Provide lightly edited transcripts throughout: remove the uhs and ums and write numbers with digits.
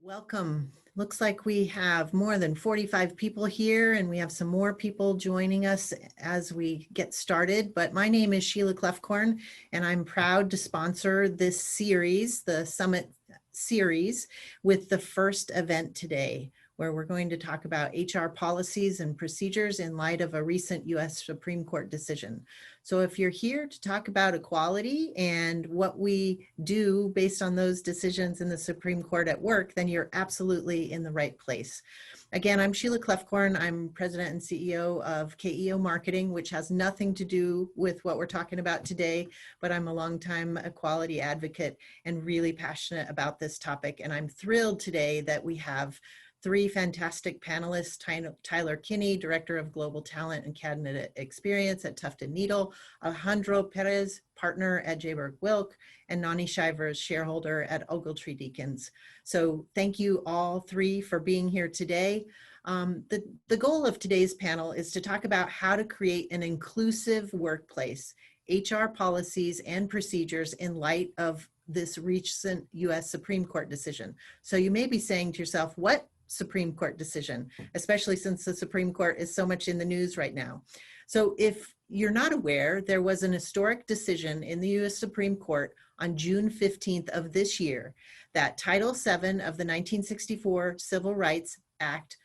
Welcome. Looks like we have more than 45 people here, and we have some more people joining us as we get started. But my name is Sheila Kloefkorn, and I'm proud to sponsor this series, the Summit series, with the first event today, where we're going to talk about HR policies and procedures in light of a recent US Supreme Court decision. So if you're here to talk about equality and what we do based on those decisions in the Supreme Court at work, then you're absolutely in the right place. Again, I'm Sheila Kloefkorn. I'm president and CEO of KEO Marketing, which has nothing to do with what we're talking about today, but I'm a longtime equality advocate and really passionate about this topic. And I'm thrilled today that we have three fantastic panelists: Tyler Kinnie, Director of Global Talent and Candidate Experience at Tuft and Needle; Alejandro Perez, Partner at Jaburg Wilk; and Nonnie, Shivers, Shareholder at Ogletree Deakins. So thank you all three for being here today. The goal of today's panel is to talk about how to create an inclusive workplace, HR policies and procedures in light of this recent US Supreme Court decision. So you may be saying to yourself, what Supreme Court decision, especially since the Supreme Court is so much in the news right now? So if you're not aware, there was an historic decision in the US Supreme Court on June 15th of this year that Title VII of the 1964 Civil Rights Act,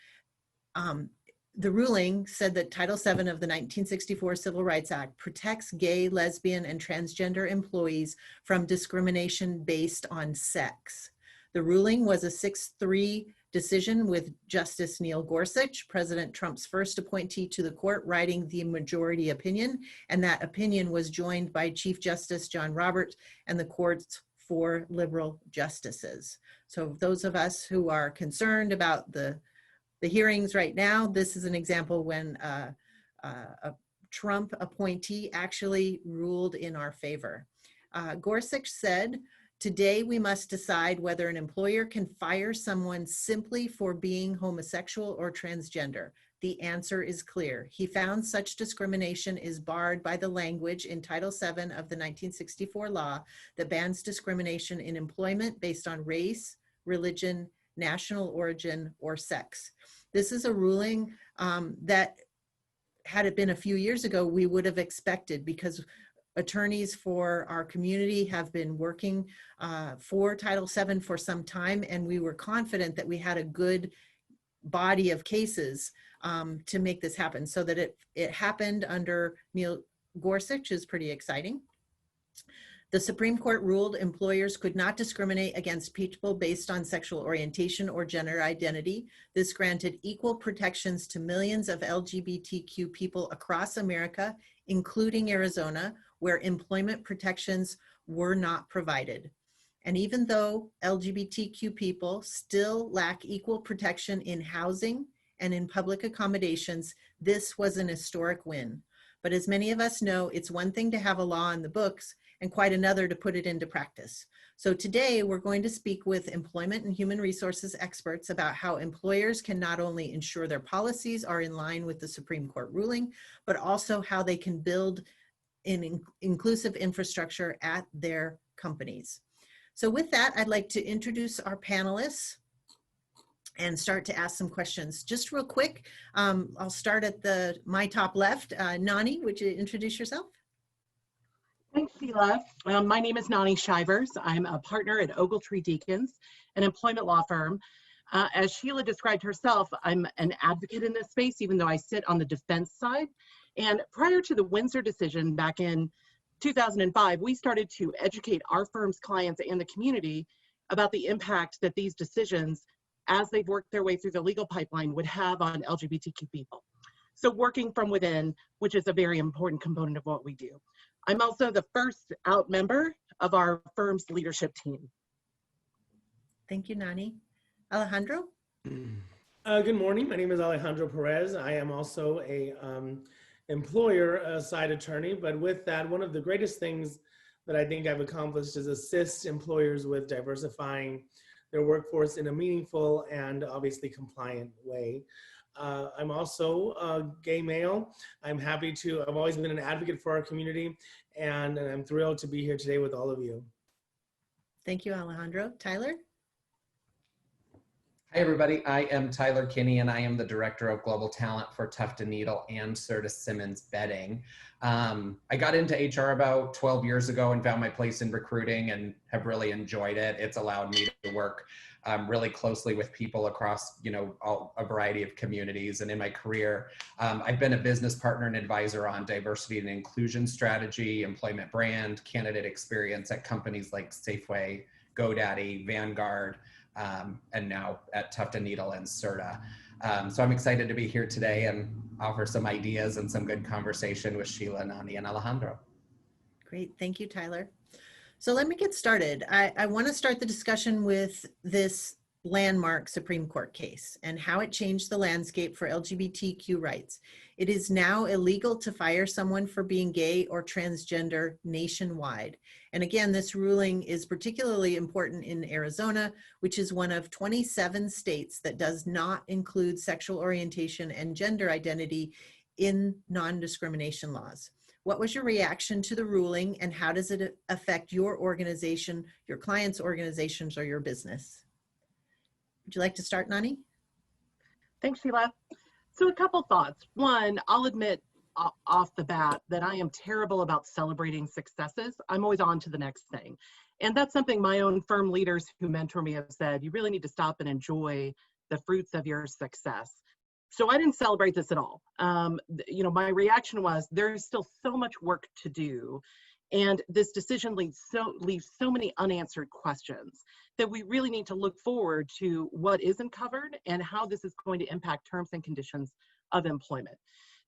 the ruling said that Title VII of the 1964 Civil Rights Act protects gay, lesbian, and transgender employees from discrimination based on sex. The ruling was a 6-3 decision, with Justice Neil Gorsuch, President Trump's first appointee to the court, writing the majority opinion, and that opinion was joined by Chief Justice John Roberts and the court's 4 liberal justices. So those of us who are concerned about the hearings right now, this is an example when a Trump appointee actually ruled in our favor. Gorsuch said, "Today we must decide whether an employer can fire someone simply for being homosexual or transgender. The answer is clear. He found such discrimination is barred by the language in Title VII of the 1964 law that bans discrimination in employment based on race, religion, national origin, or sex." This is a ruling that, had it been a few years ago, we would have expected, because attorneys for our community have been working for Title VII for some time, and we were confident that we had a good body of cases to make this happen. So that it happened under Neil Gorsuch is pretty exciting. The Supreme Court ruled employers could not discriminate against people based on sexual orientation or gender identity. This granted equal protections to millions of LGBTQ people across America, including Arizona, where employment protections were not provided. And even though LGBTQ people still lack equal protection in housing and in public accommodations, this was an historic win. But as many of us know, it's one thing to have a law in the books and quite another to put it into practice. So today we're going to speak with employment and human resources experts about how employers can not only ensure their policies are in line with the Supreme Court ruling, but also how they can build an inclusive infrastructure at their companies. So with that, I'd like to introduce our panelists and start to ask some questions. Just real quick, I'll start at my top left. Nonnie, would you introduce yourself? Thanks, Sheila. My name is Nonnie Shivers. I'm a partner at Ogletree Deakins, an employment law firm. As Sheila described herself, I'm an advocate in this space, even though I sit on the defense side. And prior to the Windsor decision back in 2005, we started to educate our firm's clients and the community about the impact that these decisions, as they've worked their way through the legal pipeline, would have on LGBTQ people. So working from within, which is a very important component of what we do. I'm also the first out member of our firm's leadership team. Thank you, Nonnie. Alejandro? Good morning. My name is Alejandro Perez. I am also a employer side attorney, but with that, one of the greatest things that I think I've accomplished is assist employers with diversifying their workforce in a meaningful and obviously compliant way. I'm also a gay male. I've always been an advocate for our community, and I'm thrilled to be here today with all of you. Thank you, Alejandro. Tyler? Hi, everybody. I am Tyler Kinnie, and I am the Director of Global Talent for Tuft and Serta Simmons Bedding. I got into HR about 12 years ago and found my place in recruiting and have really enjoyed it. It's allowed me to work really closely with people across, a variety of communities. And in my career, I've been a business partner and advisor on diversity and inclusion strategy, employment brand, candidate experience at companies like Safeway, GoDaddy, Vanguard, and now at Tuft and Serta. So I'm excited to be here today and offer some ideas and some good conversation with Sheila, Nonnie, and Alejandro. Great, thank you, Tyler. So let me get started. I want to start the discussion with this landmark Supreme Court case and how it changed the landscape for LGBTQ rights. It is now illegal to fire someone for being gay or transgender nationwide. And again, this ruling is particularly important in Arizona, which is one of 27 states that does not include sexual orientation and gender identity in non-discrimination laws. What was your reaction to the ruling, and how does it affect your organization, your clients' organizations, or your business? Would you like to start, Nonnie? Thanks, Sheila. So a couple thoughts. One, I'll admit off the bat that I am terrible about celebrating successes. I'm always on to the next thing. And that's something my own firm leaders who mentor me have said, you really need to stop and enjoy the fruits of your success. So I didn't celebrate this at all. My reaction was there's still so much work to do. And this decision leaves so many unanswered questions that we really need to look forward to what isn't covered and how this is going to impact terms and conditions of employment.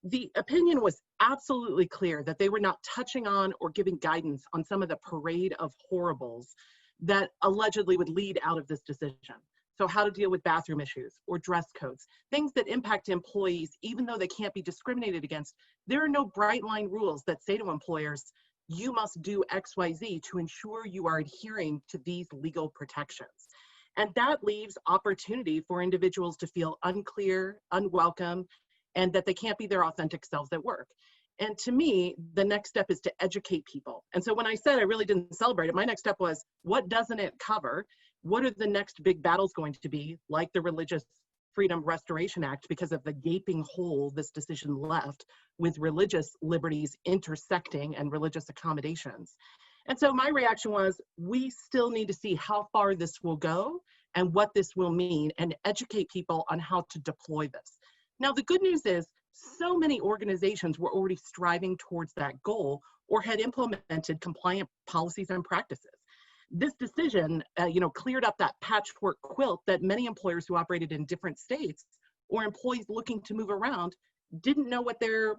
The opinion was absolutely clear that they were not touching on or giving guidance on some of the parade of horribles that allegedly would lead out of this decision. So how to deal with bathroom issues or dress codes, things that impact employees, even though they can't be discriminated against. There are no bright line rules that say to employers, you must do X, Y, Z to ensure you are adhering to these legal protections. And that leaves opportunity for individuals to feel unclear, unwelcome, and that they can't be their authentic selves at work. And to me, the next step is to educate people. And so when I said I really didn't celebrate it, my next step was, what doesn't it cover? What are the next big battles going to be, like the Religious Freedom Restoration Act, because of the gaping hole this decision left with religious liberties intersecting and religious accommodations? And so my reaction was, we still need to see how far this will go and what this will mean, and educate people on how to deploy this. Now, the good news is so many organizations were already striving towards that goal or had implemented compliant policies and practices. This decision, cleared up that patchwork quilt that many employers who operated in different states or employees looking to move around didn't know what their,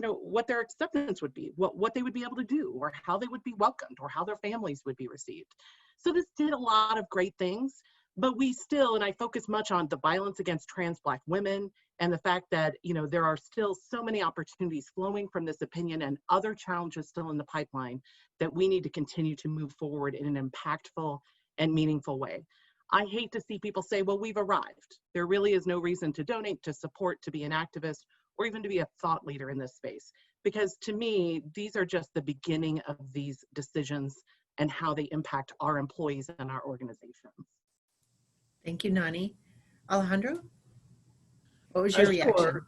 what their acceptance would be, what they would be able to do, or how they would be welcomed, or how their families would be received. So this did a lot of great things, but we still, and I focus much on the violence against trans Black women and the fact that, there are still so many opportunities flowing from this opinion and other challenges still in the pipeline that we need to continue to move forward in an impactful and meaningful way. I hate to see people say, well, we've arrived. There really is no reason to donate, to support, to be an activist, or even to be a thought leader in this space. Because to me, these are just the beginning of these decisions and how they impact our employees and our organizations. Thank you, Nonnie. Alejandro, what was your reaction? Sure.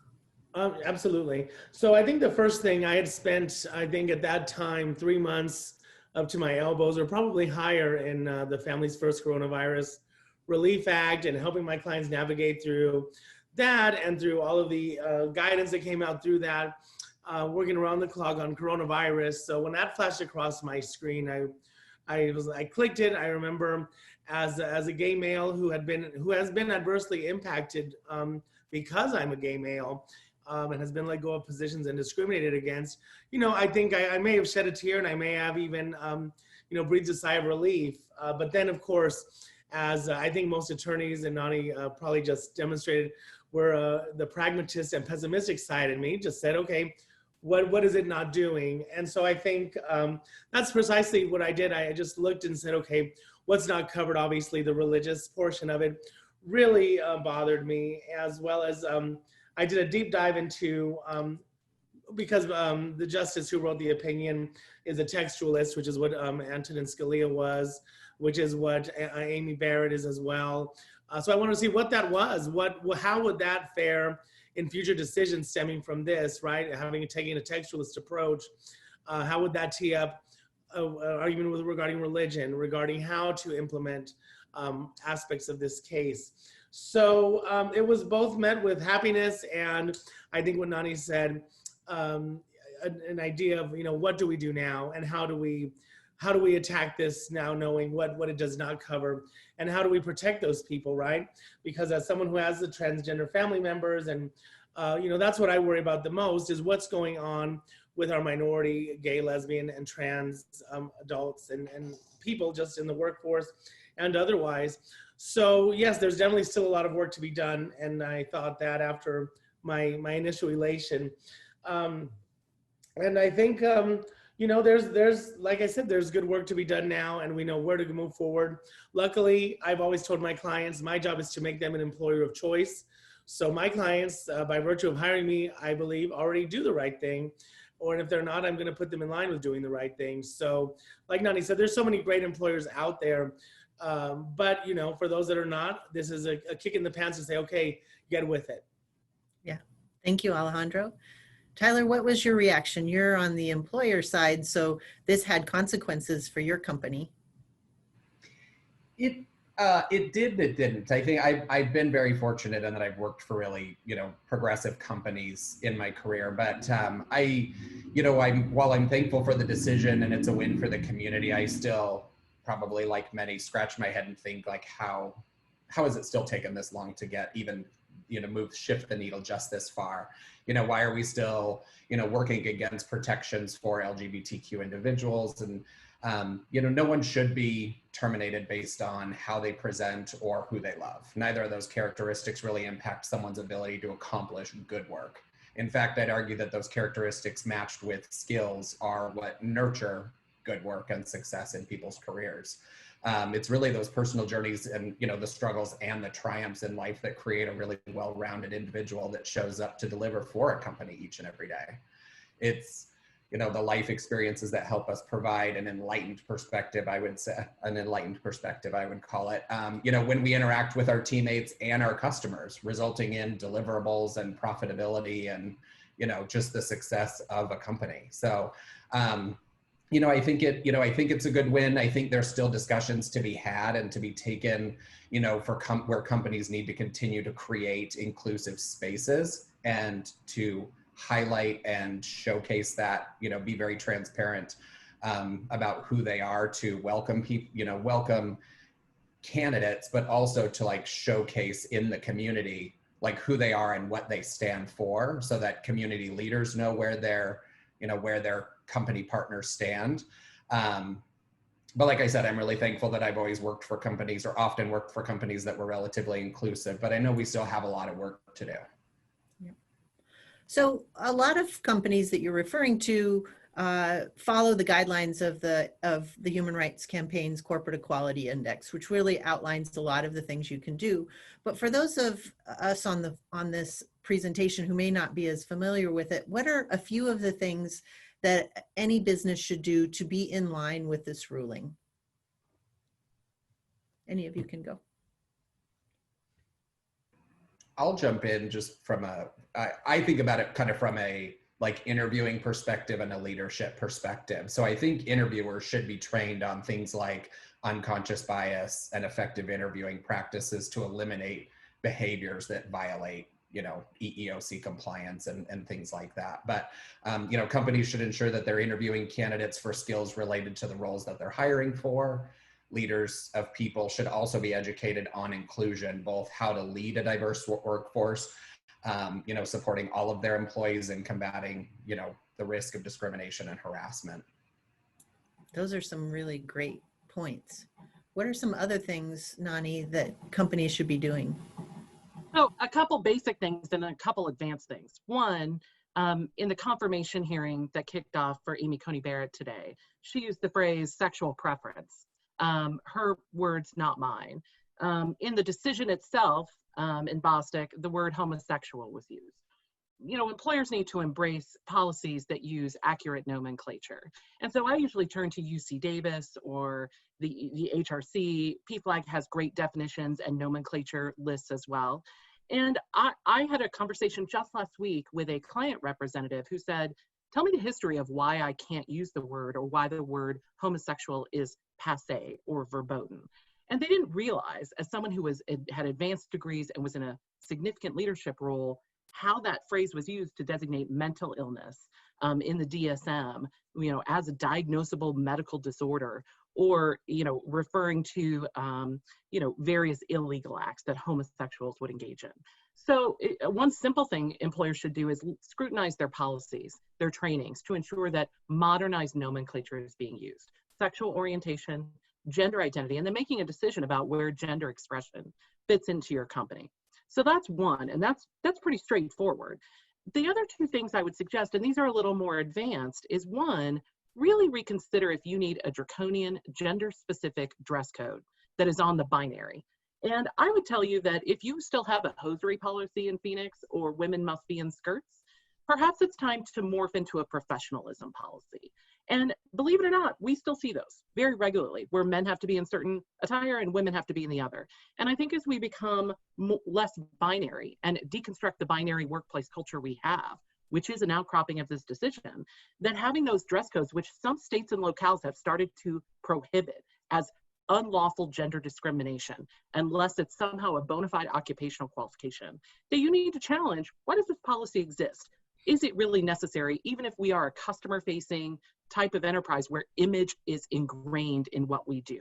Absolutely. So I think the first thing I had spent, I think at that time, 3 months up to my elbows, or probably higher, in the Families First Coronavirus Relief Act, and helping my clients navigate through that and through all of the guidance that came out through that, working around the clock on coronavirus. So when that flashed across my screen, I clicked it. I remember as a gay male who has been adversely impacted because I'm a gay male, and has been let go of positions and discriminated against. I think I may have shed a tear, and I may have even breathed a sigh of relief. But then, of course, as I think most attorneys, and Nonnie probably just demonstrated, where the pragmatist and pessimistic side in me just said, okay, what is it not doing? And so I think that's precisely what I did. I just looked and said, okay, what's not covered? Obviously, the religious portion of it really bothered me, as well as I did a deep dive into, because the justice who wrote the opinion is a textualist, which is what Antonin Scalia was, which is what Amy Barrett is as well. So I want to see what that was. How would that fare in future decisions stemming from this, right? Taking a textualist approach, how would that tee up argument regarding religion, regarding how to implement aspects of this case? So it was both met with happiness, and I think what Nonnie said, an idea of, what do we do now, and how do we attack this now, knowing what it does not cover, and how do we protect those people, right? Because as someone who has the transgender family members, and that's what I worry about the most, is what's going on with our minority, gay, lesbian, and trans adults and people just in the workforce and otherwise. So yes, there's definitely still a lot of work to be done, and I thought that after my initial elation. And I think, there's, like I said, there's good work to be done now, and we know where to move forward. Luckily, I've always told my clients, my job is to make them an employer of choice. So my clients, by virtue of hiring me, I believe already do the right thing. Or if they're not, I'm going to put them in line with doing the right thing. So like Nonnie said, there's so many great employers out there. But, for those that are not, this is a kick in the pants to say, okay, get with it. Yeah. Thank you, Alejandro. Tyler, what was your reaction? You're on the employer side, so this had consequences for your company. It did, it didn't. I think I've been very fortunate in that I've worked for really, progressive companies in my career. But while I'm thankful for the decision and it's a win for the community, I still probably, like many, scratch my head and think, like, how has it still taken this long to get even, shift the needle just this far? Why are we still, working against protections for LGBTQ individuals? And no one should be terminated based on how they present or who they love. Neither of those characteristics really impact someone's ability to accomplish good work. In fact, I'd argue that those characteristics matched with skills are what nurture good work and success in people's careers. It's really those personal journeys and, the struggles and the triumphs in life that create a really well-rounded individual that shows up to deliver for a company each and every day. It's, the life experiences that help us provide an enlightened perspective, I would call it, when we interact with our teammates and our customers, resulting in deliverables and profitability and, just the success of a company. So, I think it's a good win. I think there's still discussions to be had and to be taken, where companies need to continue to create inclusive spaces and to highlight and showcase that, be very transparent about who they are, to welcome people, welcome candidates, but also to showcase in the community, who they are and what they stand for, so that community leaders know where their company partners stand. But like I said, I'm really thankful that I've always worked for companies, or often worked for companies, that were relatively inclusive, but I know we still have a lot of work to do. So a lot of companies that you're referring to follow the guidelines of the Human Rights Campaign's Corporate Equality Index, which really outlines a lot of the things you can do. But for those of us on this presentation who may not be as familiar with it, what are a few of the things that any business should do to be in line with this ruling? Any of you can go. I'll jump in just from I think about it kind of from a interviewing perspective and a leadership perspective. So I think interviewers should be trained on things like unconscious bias and effective interviewing practices to eliminate behaviors that violate, EEOC compliance and things like that. But, companies should ensure that they're interviewing candidates for skills related to the roles that they're hiring for. Leaders of people should also be educated on inclusion, both how to lead a diverse workforce, supporting all of their employees, and combating, the risk of discrimination and harassment. Those are some really great points. What are some other things, Nonnie, that companies should be doing? So a couple basic things and a couple advanced things. One, in the confirmation hearing that kicked off for Amy Coney Barrett today, she used the phrase sexual preference. Her words, not mine. In the decision itself, in Bostick, the word homosexual was used. employers need to embrace policies that use accurate nomenclature. And so I usually turn to UC Davis or the HRC. PFLAG has great definitions and nomenclature lists as well. And I had a conversation just last week with a client representative who said, tell me the history of why I can't use the word, or why the word homosexual is passé or verboten. And they didn't realize, as someone who had advanced degrees and was in a significant leadership role, how that phrase was used to designate mental illness in the DSM, as a diagnosable medical disorder, or, referring to, various illegal acts that homosexuals would engage in. So one simple thing employers should do is scrutinize their policies, their trainings, to ensure that modernized nomenclature is being used. Sexual orientation, gender identity, and then making a decision about where gender expression fits into your company. So that's one, and that's pretty straightforward. The other two things I would suggest, and these are a little more advanced, is one, really reconsider if you need a draconian gender-specific dress code that is on the binary. And I would tell you that if you still have a hosiery policy in Phoenix, or women must be in skirts, perhaps it's time to morph into a professionalism policy. And believe it or not, we still see those very regularly, where men have to be in certain attire and women have to be in the other. And I think as we become less binary and deconstruct the binary workplace culture we have, which is an outcropping of this decision, that having those dress codes, which some states and locales have started to prohibit as unlawful gender discrimination, unless it's somehow a bona fide occupational qualification, that you need to challenge, why does this policy exist? Is it really necessary, even if we are a customer-facing type of enterprise where image is ingrained in what we do?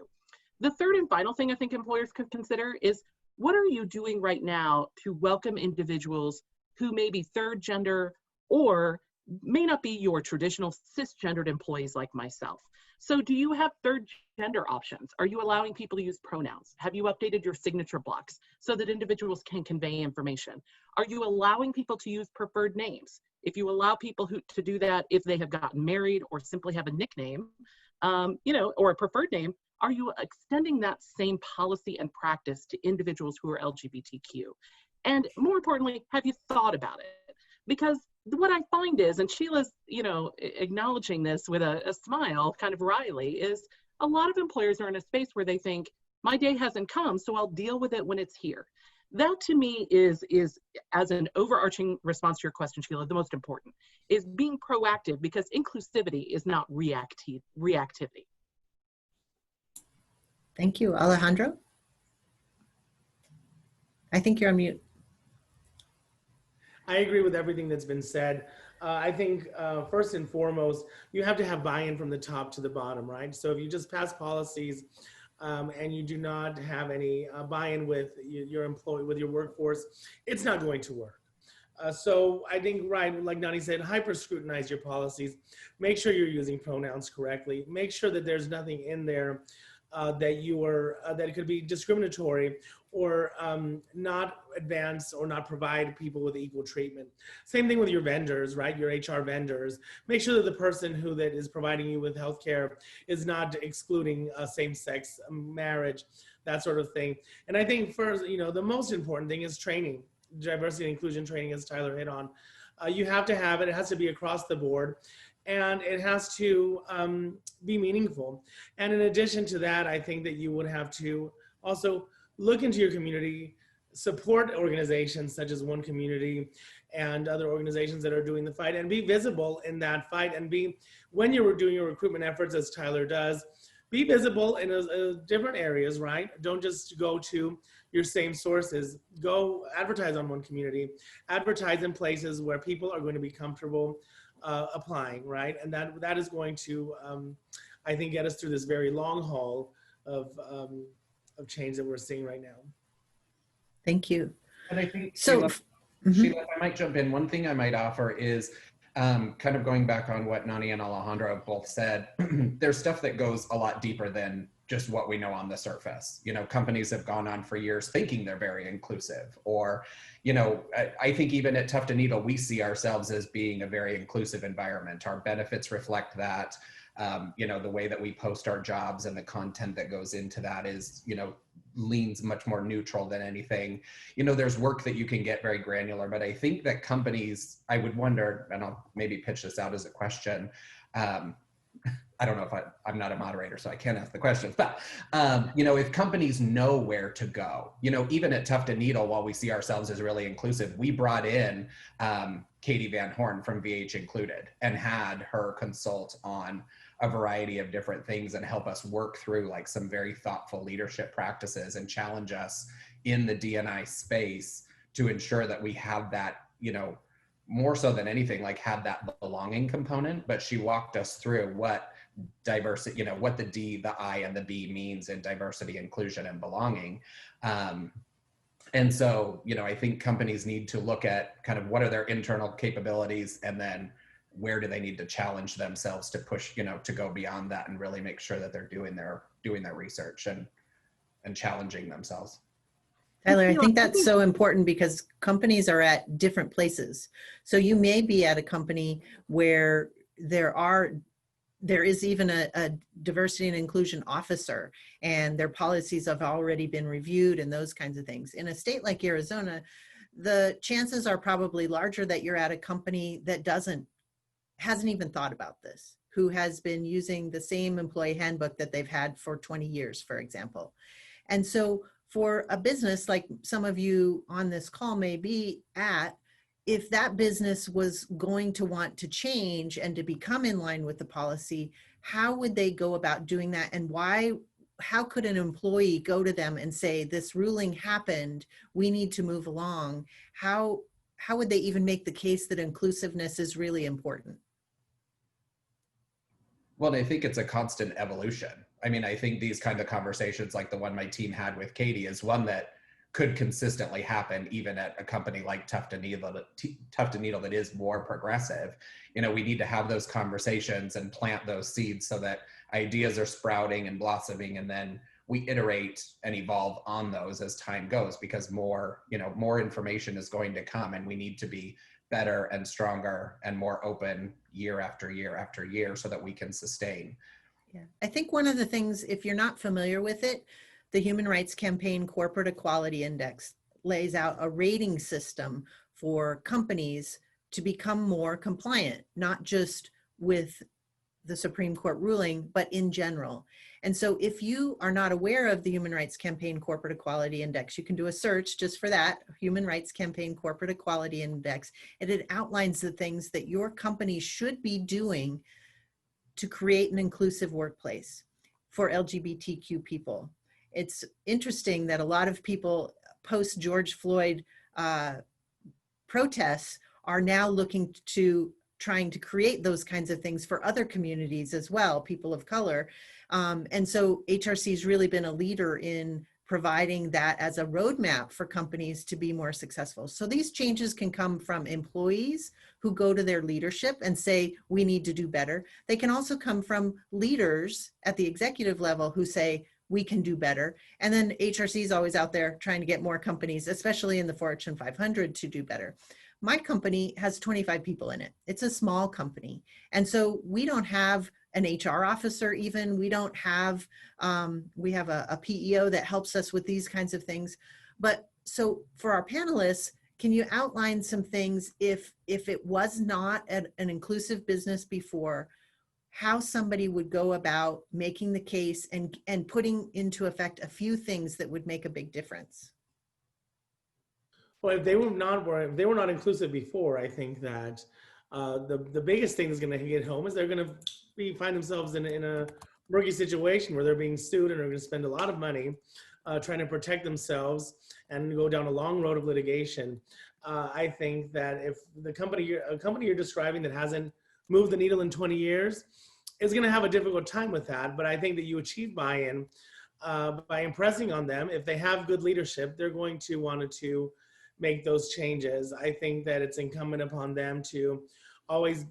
The third and final thing I think employers could consider is, what are you doing right now to welcome individuals who may be third gender or may not be your traditional cisgendered employees like myself? So do you have third gender options? Are you allowing people to use pronouns? Have you updated your signature blocks so that individuals can convey information? Are you allowing people to use preferred names? If you allow people to do that, if they have gotten married or simply have a nickname, or a preferred name, are you extending that same policy and practice to individuals who are LGBTQ? And more importantly, have you thought about it? Because what I find is, and Sheila's, acknowledging this with a smile, kind of wryly, is a lot of employers are in a space where they think, my day hasn't come, so I'll deal with it when it's here. That to me is as an overarching response to your question, Sheila, the most important, is being proactive, because inclusivity is not reactivity. Thank you. Alejandro? I think you're on mute. I agree with everything that's been said. I think first and foremost, you have to have buy-in from the top to the bottom, right? So if you just pass policies and you do not have any buy-in with your employee, with your workforce, it's not going to work. So I think, right, like Nonnie said, hyper-scrutinize your policies. Make sure you're using pronouns correctly. Make sure that there's nothing in there that could be discriminatory or not advance or not provide people with equal treatment. Same thing with your vendors, right? Your HR vendors. Make sure that the person that is providing you with healthcare is not excluding same-sex marriage, that sort of thing. And I think first, the most important thing is training, diversity and inclusion training, as Tyler hit on. You have to have it. It has to be across the board. And it has to be meaningful. And in addition to that, I think that you would have to also look into your community, support organizations such as One Community and other organizations that are doing the fight, and be visible in that fight, and when you're doing your recruitment efforts, as Tyler does, be visible in different areas, right? Don't just go to your same sources. Go advertise on One Community, advertise in places where people are going to be comfortable applying, right? And that is going to, I think, get us through this very long haul of change that we're seeing right now. Thank you. And I think, So, Sheila, if I might jump in, one thing I might offer is kind of going back on what Nonnie and Alejandro both said. There's stuff that goes a lot deeper than just what we know on the surface. Companies have gone on for years thinking they're very inclusive, or, I think even at Tuft and Needle, we see ourselves as being a very inclusive environment. Our benefits reflect that. The way that we post our jobs and the content that goes into that is, leans much more neutral than anything. You know, there's work that you can get very granular, but I think that companies, I would wonder, and I'll maybe pitch this out as a question. I don't know if I'm not a moderator, so I can't ask the questions, but, you know, if companies know where to go, you know, even at Tuft and Needle, while we see ourselves as really inclusive, we brought in Katie Van Horn from VH Included and had her consult on a variety of different things and help us work through like some very thoughtful leadership practices and challenge us in the D&I space to ensure that we have that, you know, more so than anything, like had that belonging component. But she walked us through what diversity, you know, what the D, the I, and the B means in diversity, inclusion, and belonging. And so, you know, I think companies need to look at kind of what are their internal capabilities, and then where do they need to challenge themselves to push, you know, to go beyond that and really make sure that they're doing their research and challenging themselves. Tyler, I think that's so important because companies are at different places. So you may be at a company where there is even a diversity and inclusion officer, and their policies have already been reviewed and those kinds of things. In a state like Arizona, the chances are probably larger that you're at a company that hasn't even thought about this, who has been using the same employee handbook that they've had for 20 years, for example. And so for a business like some of you on this call may be at, if that business was going to want to change and to become in line with the policy, how would they go about doing that? And how could an employee go to them and say, this ruling happened, we need to move along? How would they even make the case that inclusiveness is really important? Well, I think it's a constant evolution. I mean, I think these kind of conversations like the one my team had with Katie is one that could consistently happen even at a company like Tuft and Needle that is more progressive. You know, we need to have those conversations and plant those seeds so that ideas are sprouting and blossoming, and then we iterate and evolve on those as time goes, because more information is going to come, and we need to be better and stronger and more open year after year after year so that we can sustain. Yeah, I think one of the things, if you're not familiar with it, the Human Rights Campaign Corporate Equality Index lays out a rating system for companies to become more compliant, not just with the Supreme Court ruling, but in general. And so if you are not aware of the Human Rights Campaign Corporate Equality Index, you can do a search just for that, Human Rights Campaign Corporate Equality Index, and it outlines the things that your company should be doing to create an inclusive workplace for LGBTQ people. It's interesting that a lot of people post George Floyd protests are now looking to trying to create those kinds of things for other communities as well, people of color. And so HRC has really been a leader in providing that as a roadmap for companies to be more successful. So these changes can come from employees who go to their leadership and say, we need to do better. They can also come from leaders at the executive level who say, we can do better. And then HRC is always out there trying to get more companies, especially in the Fortune 500, to do better. My company has 25 people in it. It's a small company. And so we don't have an HR officer even. We don't have, we have a PEO that helps us with these kinds of things. But so for our panelists, can you outline some things if it was not an inclusive business before, how somebody would go about making the case and putting into effect a few things that would make a big difference? Well, if they were not inclusive before, I think that the biggest thing that's going to hit home is they're going to find themselves in a murky situation where they're being sued and are going to spend a lot of money trying to protect themselves and go down a long road of litigation. I think that if a company you're describing that hasn't moved the needle in 20 years is going to have a difficult time with that. But I think that you achieve buy-in by impressing on them. If they have good leadership, they're going to want to make those changes. I think that it's incumbent upon them to always,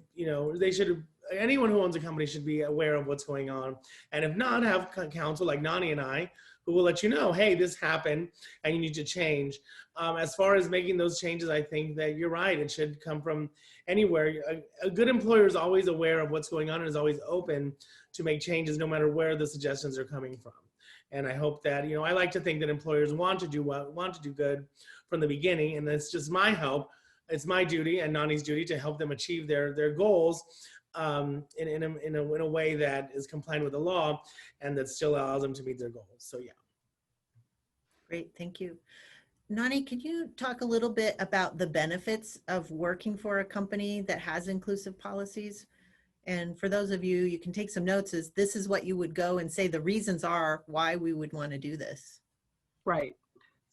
anyone who owns a company should be aware of what's going on. And if not, have counsel like Nonnie and I, who will let you know, hey, this happened and you need to change. As far as making those changes, I think that you're right. It should come from anywhere. A good employer is always aware of what's going on and is always open to make changes no matter where the suggestions are coming from. And I hope that, I like to think that employers want to do good from the beginning. And it's just my help. It's my duty and Nonnie's duty to help them achieve their goals in a way that is compliant with the law and that still allows them to meet their goals. So yeah. Great, thank you. Nonnie, can you talk a little bit about the benefits of working for a company that has inclusive policies? And for those of you, you can take some notes as this is what you would go and say the reasons are why we would want to do this. Right.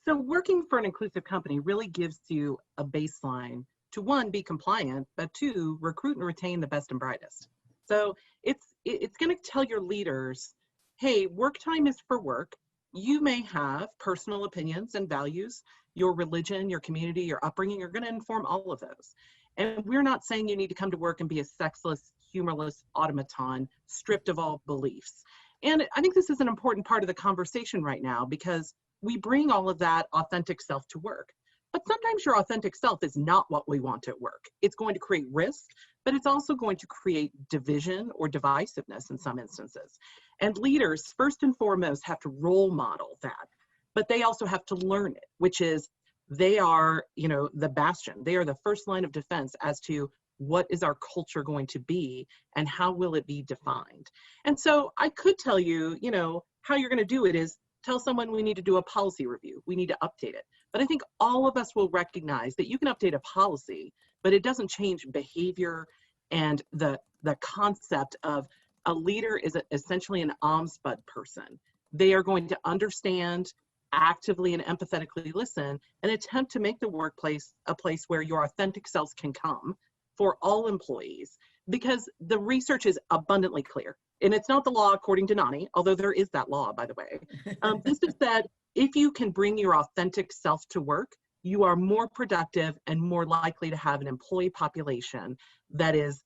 So working for an inclusive company really gives you a baseline to, one, be compliant, but two, recruit and retain the best and brightest. So it's going to tell your leaders, hey, work time is for work. You may have personal opinions and values. Your religion, your community, your upbringing are going to inform all of those. And we're not saying you need to come to work and be a sexless, humorless automaton, stripped of all beliefs. And I think this is an important part of the conversation right now, because we bring all of that authentic self to work. But sometimes your authentic self is not what we want at work. It's going to create risk, but it's also going to create division or divisiveness in some instances. And leaders, first and foremost, have to role model that, but they also have to learn it, which is they are, the bastion. They are the first line of defense as to what is our culture going to be and how will it be defined. And so I could tell you, how you're going to do it is tell someone we need to do a policy review. We need to update it. But I think all of us will recognize that you can update a policy, but it doesn't change behavior and the concept of a leader is essentially an ombudsman person. They are going to understand, actively and empathetically listen, and attempt to make the workplace a place where your authentic selves can come for all employees, because the research is abundantly clear. And it's not the law according to Nonnie, although there is that law, by the way. This is that if you can bring your authentic self to work, you are more productive and more likely to have an employee population that is,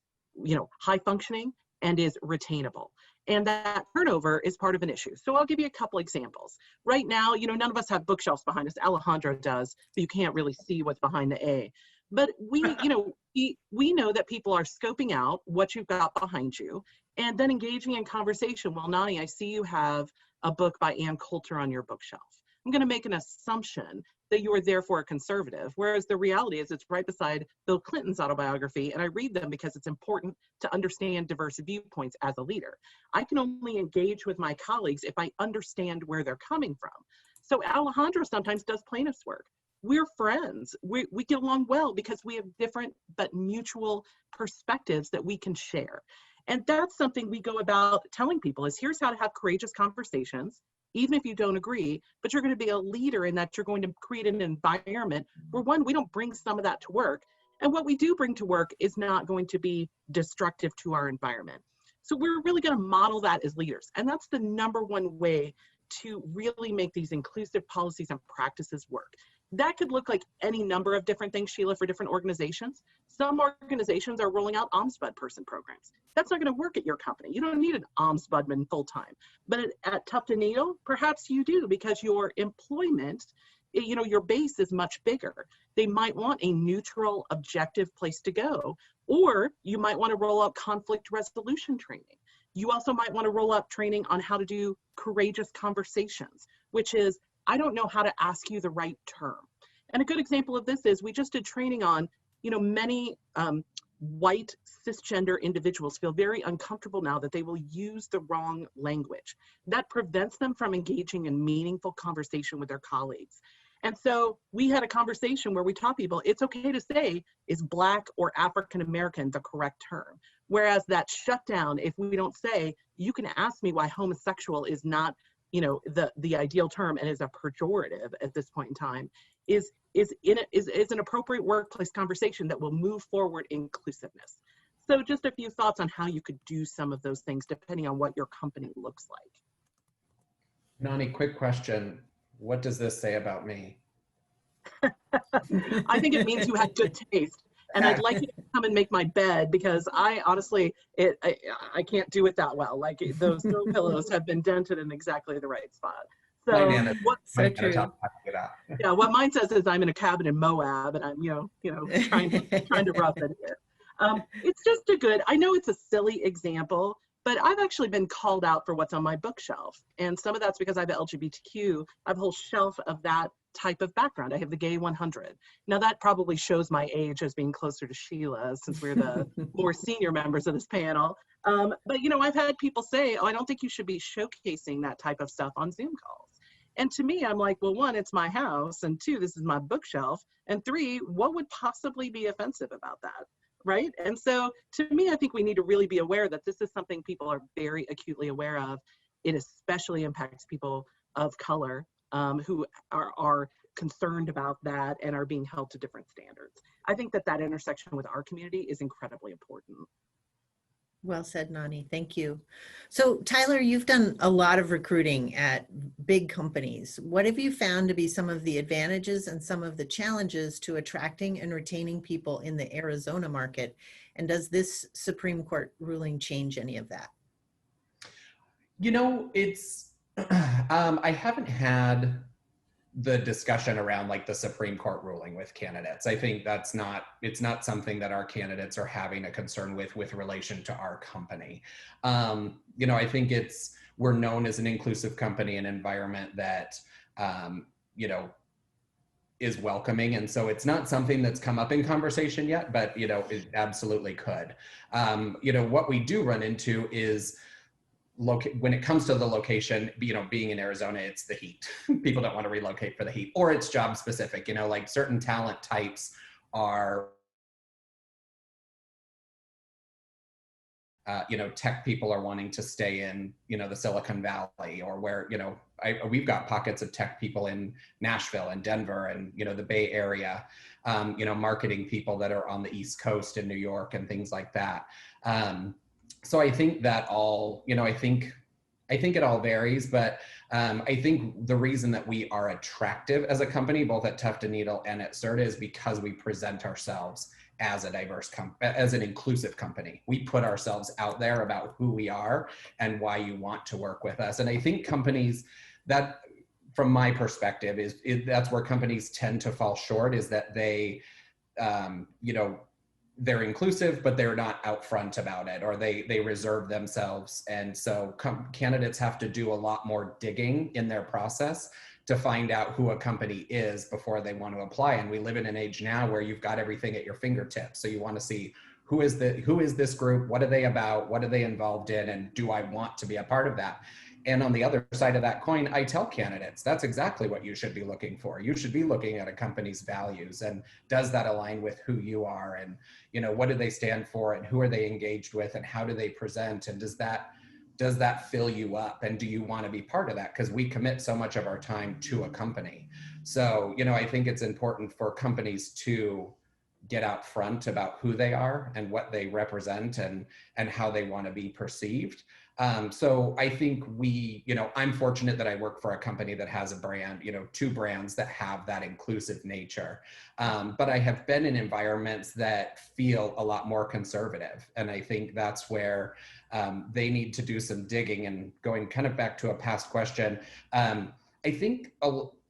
high functioning and is retainable. And that turnover is part of an issue. So I'll give you a couple examples. Right now, none of us have bookshelves behind us. Alejandro does, but you can't really see what's behind the A. But we know that people are scoping out what you've got behind you and then engaging in conversation. Well, Nonnie, I see you have a book by Ann Coulter on your bookshelf. I'm going to make an assumption that you are therefore a conservative, whereas the reality is it's right beside Bill Clinton's autobiography, and I read them because it's important to understand diverse viewpoints as a leader. I can only engage with my colleagues if I understand where they're coming from. So Alejandro sometimes does plaintiff's work. We're friends. We get along well because we have different but mutual perspectives that we can share. And that's something we go about telling people is here's how to have courageous conversations, even if you don't agree, but you're going to be a leader in that you're going to create an environment where, one, we don't bring some of that to work. And what we do bring to work is not going to be destructive to our environment. So we're really going to model that as leaders. And that's the number one way to really make these inclusive policies and practices work. That could look like any number of different things, Sheila, for different organizations. Some organizations are rolling out ombudsman person programs. That's not going to work at your company. You don't need an ombudsman full-time. But at Tuft and Needle, perhaps you do, because your employment, your base is much bigger. They might want a neutral, objective place to go. Or you might want to roll out conflict resolution training. You also might want to roll out training on how to do courageous conversations, which is, I don't know how to ask you the right term. And a good example of this is we just did training on, many white cisgender individuals feel very uncomfortable now that they will use the wrong language. That prevents them from engaging in meaningful conversation with their colleagues. And so we had a conversation where we taught people it's okay to say, is Black or African American the correct term? Whereas that shutdown, if we don't say, you can ask me why homosexual is not the ideal term and is a pejorative at this point in time, is an appropriate workplace conversation that will move forward inclusiveness. So just a few thoughts on how you could do some of those things depending on what your company looks like. Nonnie, quick question. What does this say about me? I think it means you have good taste. And I'd like you to come and make my bed because I honestly, I can't do it that well. Like those throw pillows have been dented in exactly the right spot. So what mine says is I'm in a cabin in Moab and I'm, trying to rough it here. It's just I know it's a silly example, but I've actually been called out for what's on my bookshelf. And some of that's because I have LGBTQ. I have a whole shelf of that type of background. I have the Gay 100. Now that probably shows my age as being closer to Sheila, since we're the more senior members of this panel. But you know, I've had people say, oh, I don't think you should be showcasing that type of stuff on Zoom calls. And to me, I'm like, well, one, it's my house, and two, this is my bookshelf, and three, what would possibly be offensive about that, right? And so to me, I think we need to really be aware that this is something people are very acutely aware of. It especially impacts people of color who are concerned about that and are being held to different standards. I think that that intersection with our community is incredibly important. Well said, Nonnie. Thank you. So Tyler, you've done a lot of recruiting at big companies. What have you found to be some of the advantages and some of the challenges to attracting and retaining people in the Arizona market? And does this Supreme Court ruling change any of that? You know, it's, I haven't had the discussion around like the Supreme Court ruling with candidates. I think it's not something that our candidates are having a concern with relation to our company. You know, I think we're known as an inclusive company, an environment that, you know, is welcoming. And so it's not something that's come up in conversation yet, but, you know, it absolutely could. You know, what we do run into is when it comes to the location, you know, being in Arizona, it's the heat. People don't want to relocate for the heat, or it's job specific. You know, like certain talent types are, you know, tech people are wanting to stay in, you know, the Silicon Valley, or where, you know, we've got pockets of tech people in Nashville and Denver and, you know, the Bay Area, you know, marketing people that are on the East Coast in New York and things like that. So I think that all, you know, I think it all varies, but I think the reason that we are attractive as a company, both at Tuft and Needle and at Serta, is because we present ourselves as a diverse as an inclusive company. We put ourselves out there about who we are and why you want to work with us. And I think companies that, from my perspective, that's where companies tend to fall short, is that they, you know, they're inclusive, but they're not out front about it, or they reserve themselves. And so candidates have to do a lot more digging in their process to find out who a company is before they want to apply. And we live in an age now where you've got everything at your fingertips. So you want to see who is this group? What are they about? What are they involved in? And do I want to be a part of that? And on the other side of that coin, I tell candidates, that's exactly what you should be looking for. You should be looking at a company's values, and does that align with who you are? And, you know, what do they stand for, and who are they engaged with, and how do they present? And does that fill you up? And do you want to be part of that? Because we commit so much of our time to a company. So, you know, I think it's important for companies to get out front about who they are and what they represent and how they want to be perceived. So I think you know, I'm fortunate that I work for a company that has a brand, you know, 2 brands that have that inclusive nature. But I have been in environments that feel a lot more conservative. And I think that's where they need to do some digging. And going kind of back to a past question, I think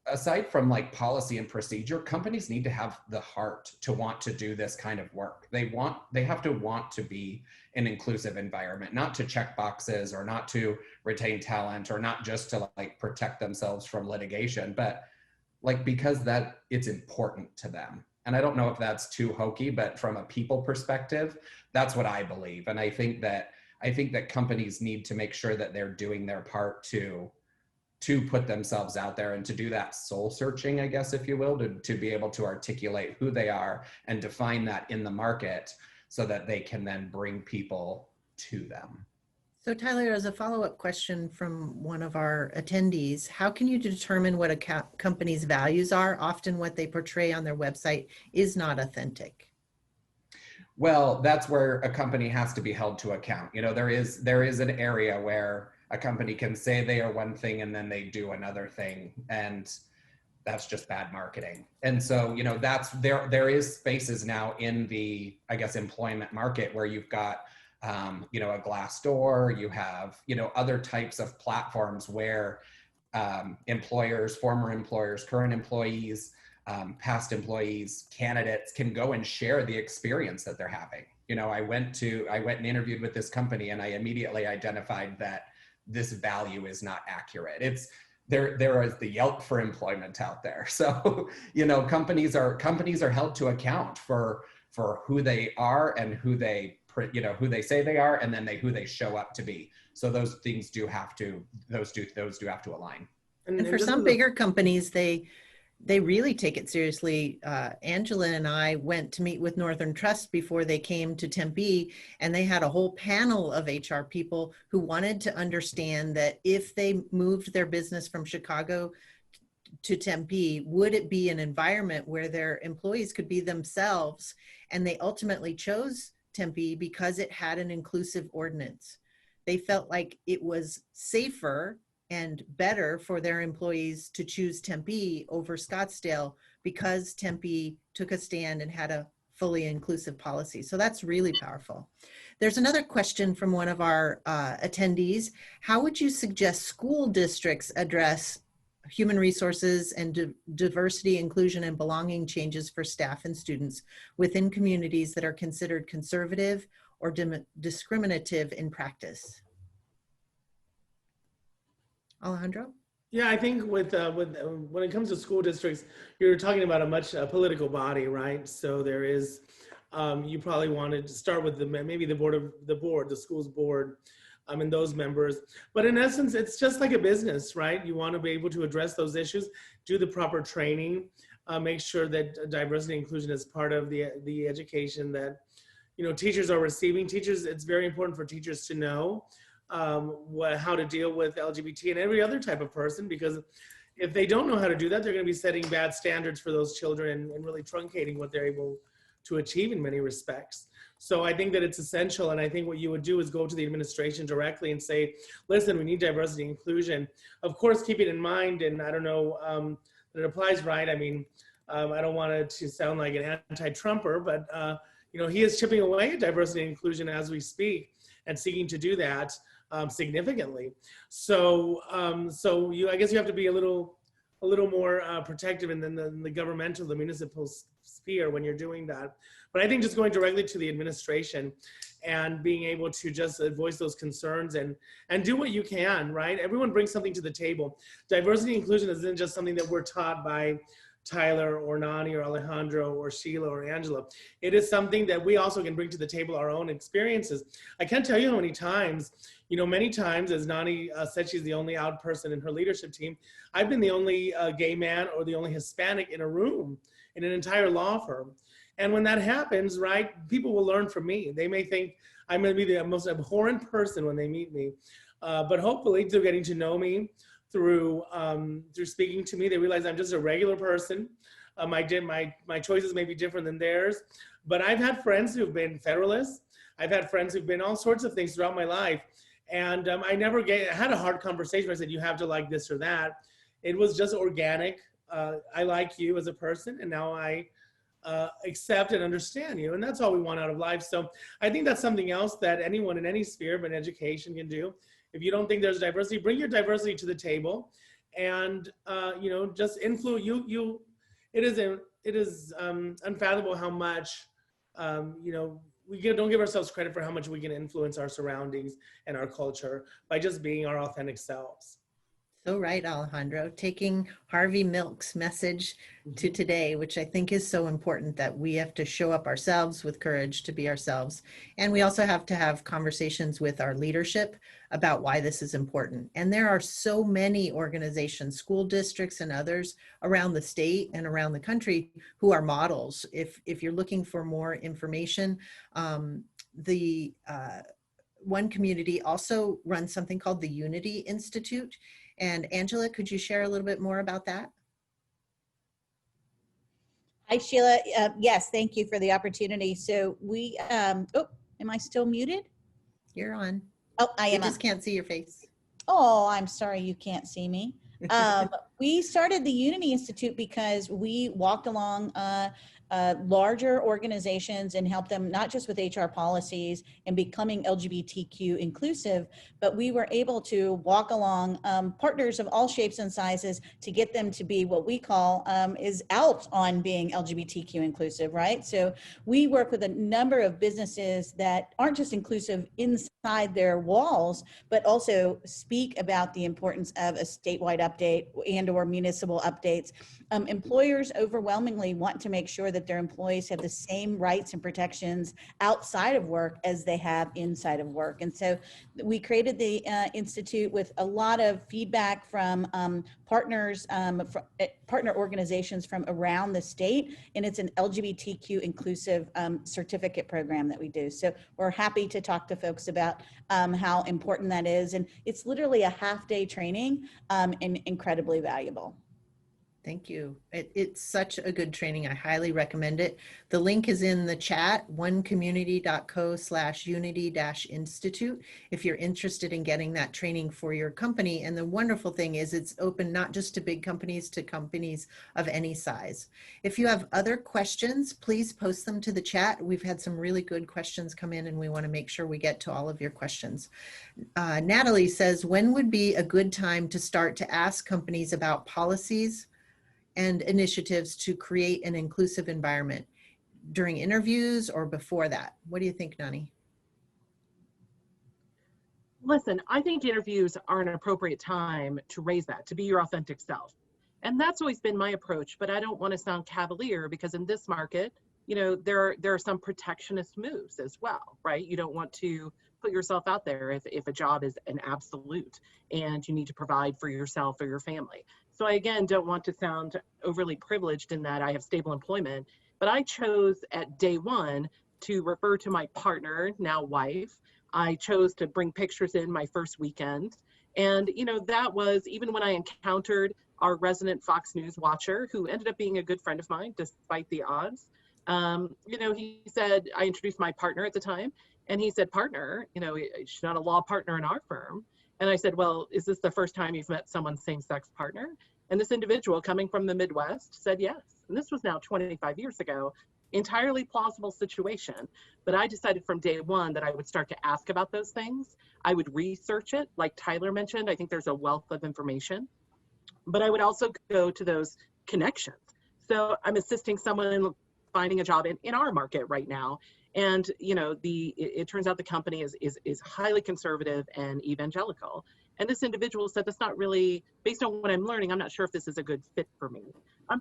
aside from like policy and procedure, companies need to have the heart to want to do this kind of work. They have to want to be an inclusive environment, not to check boxes or not to retain talent or not just to like protect themselves from litigation, but like because that it's important to them. And I don't know if that's too hokey, but from a people perspective, that's what I believe. And I think that companies need to make sure that they're doing their part to put themselves out there and to do that soul searching, I guess, if you will, to be able to articulate who they are and define that in the market so that they can then bring people to them. So Tyler, as a follow-up question from one of our attendees, how can you determine what a company's values are? Often what they portray on their website is not authentic. Well, that's where a company has to be held to account. You know, there is an area where a company can say they are one thing and then they do another thing, and that's just bad marketing. And so, you know, there is spaces now in the, I guess, employment market where you've got, you know, a Glassdoor, you have, you know, other types of platforms where employers, former employers, current employees, past employees, candidates can go and share the experience that they're having. I went and interviewed with this company, and I immediately identified that this value is not accurate. There is the Yelp for employment out there. So, companies are held to account for who they are and who they say they are, and then who they show up to be. So those things do have to align. And for some bigger companies, they really take it seriously. Angela and I went to meet with Northern Trust before they came to Tempe, and they had a whole panel of HR people who wanted to understand that if they moved their business from Chicago to Tempe, would it be an environment where their employees could be themselves? And they ultimately chose Tempe because it had an inclusive ordinance. They felt like it was safer and better for their employees to choose Tempe over Scottsdale because Tempe took a stand and had a fully inclusive policy. So that's really powerful. There's another question from one of our attendees. How would you suggest school districts address human resources and diversity, inclusion, and belonging changes for staff and students within communities that are considered conservative or discriminative in practice? Alejandro? Yeah, I think with when it comes to school districts, you're talking about a political body, right? So there is, you probably wanted to start with maybe the school's board, and those members. But in essence, it's just like a business, right? You want to be able to address those issues, do the proper training, make sure that diversity and inclusion is part of the education that teachers are receiving. Teachers, it's very important for teachers to know how to deal with LGBT and every other type of person, because if they don't know how to do that, they're going to be setting bad standards for those children and really truncating what they're able to achieve in many respects. So I think that it's essential, and I think what you would do is go to the administration directly and say, listen, we need diversity and inclusion. Of course, keep it in mind, and I don't know that it applies right. I mean, I don't want it to sound like an anti-Trumper, but he is chipping away at diversity and inclusion as we speak and seeking to do that significantly. So, I guess you have to be a little more protective in the governmental, the municipal sphere when you're doing that. But I think just going directly to the administration and being able to just voice those concerns and do what you can, right? Everyone brings something to the table. Diversity and inclusion isn't just something that we're taught by Tyler or Nonnie or Alejandro or Sheila or Angela. It is something that we also can bring to the table, our own experiences. I can't tell you how many times, many times, as Nonnie said, she's the only out person in her leadership team. I've been the only gay man or the only Hispanic in a room in an entire law firm. And when that happens, right, people will learn from me. They may think I'm going to be the most abhorrent person when they meet me. But hopefully through getting to know me, through speaking to me, they realize I'm just a regular person. My choices may be different than theirs, but I've had friends who've been Federalists. I've had friends who've been all sorts of things throughout my life. And I never had a hard conversation where I said, you have to like this or that. It was just organic. I like you as a person, and now I accept and understand you. And that's all we want out of life. So I think that's something else that anyone in any sphere of an education can do. If you don't think there's diversity, bring your diversity to the table, and just influence you. It is unfathomable how much we don't give ourselves credit for how much we can influence our surroundings and our culture by just being our authentic selves. So right, Alejandro, taking Harvey Milk's message to today, which I think is so important, that we have to show up ourselves with courage to be ourselves. And we also have to have conversations with our leadership about why this is important. And there are so many organizations, school districts and others around the state and around the country who are models. If you're looking for more information, the one community also runs something called the Unity Institute. And Angela, could you share a little bit more about that? Hi, Sheila. Yes, thank you for the opportunity. So we, am I still muted? You're on. Oh, I am. I just can't see your face. Oh, I'm sorry you can't see me. We started the Unity Institute because we walked along larger organizations and help them not just with HR policies and becoming LGBTQ inclusive, but we were able to walk along partners of all shapes and sizes to get them to be what we call is out on being LGBTQ inclusive, right? So we work with a number of businesses that aren't just inclusive inside their walls, but also speak about the importance of a statewide update and or municipal updates. Employers overwhelmingly want to make sure that their employees have the same rights and protections outside of work as they have inside of work. And so we created the Institute with a lot of feedback from partners, partner organizations from around the state, and it's an LGBTQ inclusive certificate program that we do. So we're happy to talk to folks about how important that is. And it's literally a half-day training and incredibly valuable. Thank you. It's such a good training. I highly recommend it. The link is in the chat, onecommunity.co/unity-institute, if you're interested in getting that training for your company. And the wonderful thing is it's open not just to big companies, to companies of any size. If you have other questions, please post them to the chat. We've had some really good questions come in and we want to make sure we get to all of your questions. Natalie says, when would be a good time to start to ask companies about policies and initiatives to create an inclusive environment? During interviews or before that? What do you think, Nonnie? Listen, I think interviews are an appropriate time to raise that, to be your authentic self. And that's always been my approach, but I don't want to sound cavalier because in this market, you know, there are some protectionist moves as well, right? You don't want to put yourself out there if a job is an absolute and you need to provide for yourself or your family. So I, again, don't want to sound overly privileged in that I have stable employment, but I chose at day one to refer to my partner, now wife. I chose to bring pictures in my first weekend. And, you know, that was even when I encountered our resident Fox News watcher, who ended up being a good friend of mine, despite the odds. You know, he said, I introduced my partner at the time, and he said, partner, you know, she's not a law partner in our firm. And I said, well, is this the first time you've met someone's same-sex partner? And this individual coming from the Midwest said yes. And this was now 25 years ago, entirely plausible situation. But I decided from day one that I would start to ask about those things. I would research it, like Tyler mentioned. I think there's a wealth of information. But I would also go to those connections. So I'm assisting someone in finding a job in our market right now. And, you know, it turns out the company is highly conservative and evangelical. And this individual said, that's not really, based on what I'm learning, I'm not sure if this is a good fit for me.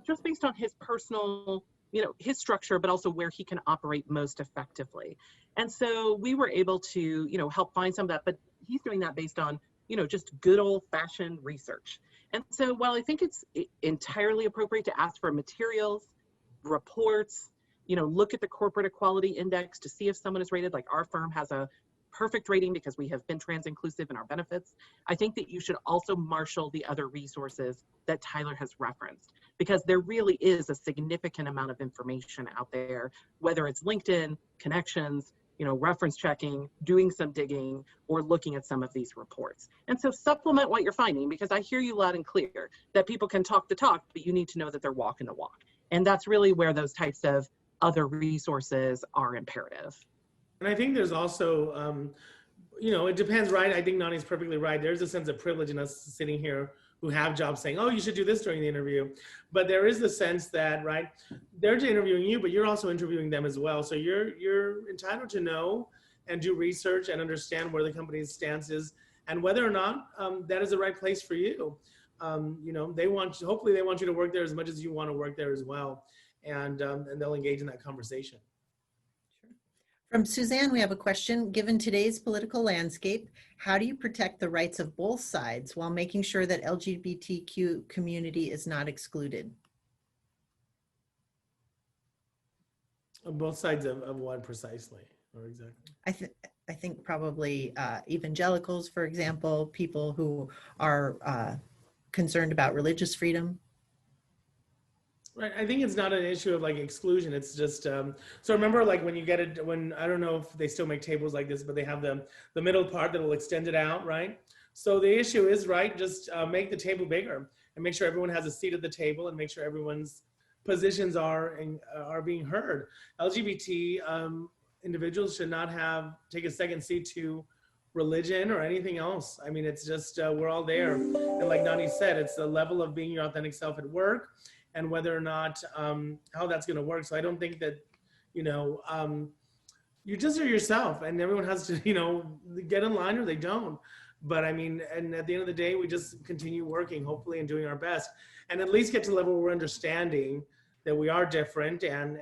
Just based on his personal, you know, his structure, but also where he can operate most effectively. And so we were able to, you know, help find some of that, but he's doing that based on, you know, just good old fashioned research. And so while I think it's entirely appropriate to ask for materials, reports, you know, look at the corporate equality index to see if someone is rated, like our firm has a perfect rating because we have been trans inclusive in our benefits. I think that you should also marshal the other resources that Tyler has referenced, because there really is a significant amount of information out there, whether it's LinkedIn, connections, you know, reference checking, doing some digging, or looking at some of these reports. And so supplement what you're finding, because I hear you loud and clear that people can talk the talk, but you need to know that they're walking the walk. And that's really where those types of other resources are imperative. And I think there's also, you know, it depends, right? I think Nonnie's perfectly right. There's a sense of privilege in us sitting here who have jobs saying, oh, you should do this during the interview. But there is the sense that, right, they're interviewing you, but you're also interviewing them as well. So you're entitled to know and do research and understand where the company's stance is and whether or not that is the right place for you. You know, hopefully they want you to work there as much as you want to work there as well. And they'll engage in that conversation. From Suzanne, we have a question. Given today's political landscape, how do you protect the rights of both sides while making sure that LGBTQ community is not excluded? Both sides of what precisely, or exactly? I think probably evangelicals, for example, people who are concerned about religious freedom. Right. I think it's not an issue of like exclusion. It's just, so remember like when you get it, when, I don't know if they still make tables like this, but they have the middle part that will extend it out, right? So the issue is, right, just make the table bigger and make sure everyone has a seat at the table and make sure everyone's positions are being heard. LGBT individuals should not take a second seat to religion or anything else. I mean, it's just, we're all there. And like Nonnie said, it's the level of being your authentic self at work and whether or not, how that's gonna work. So I don't think that, you just are yourself and everyone has to, get in line or they don't. But I mean, and at the end of the day, we just continue working, hopefully, and doing our best, and at least get to the level where we're understanding that we are different, and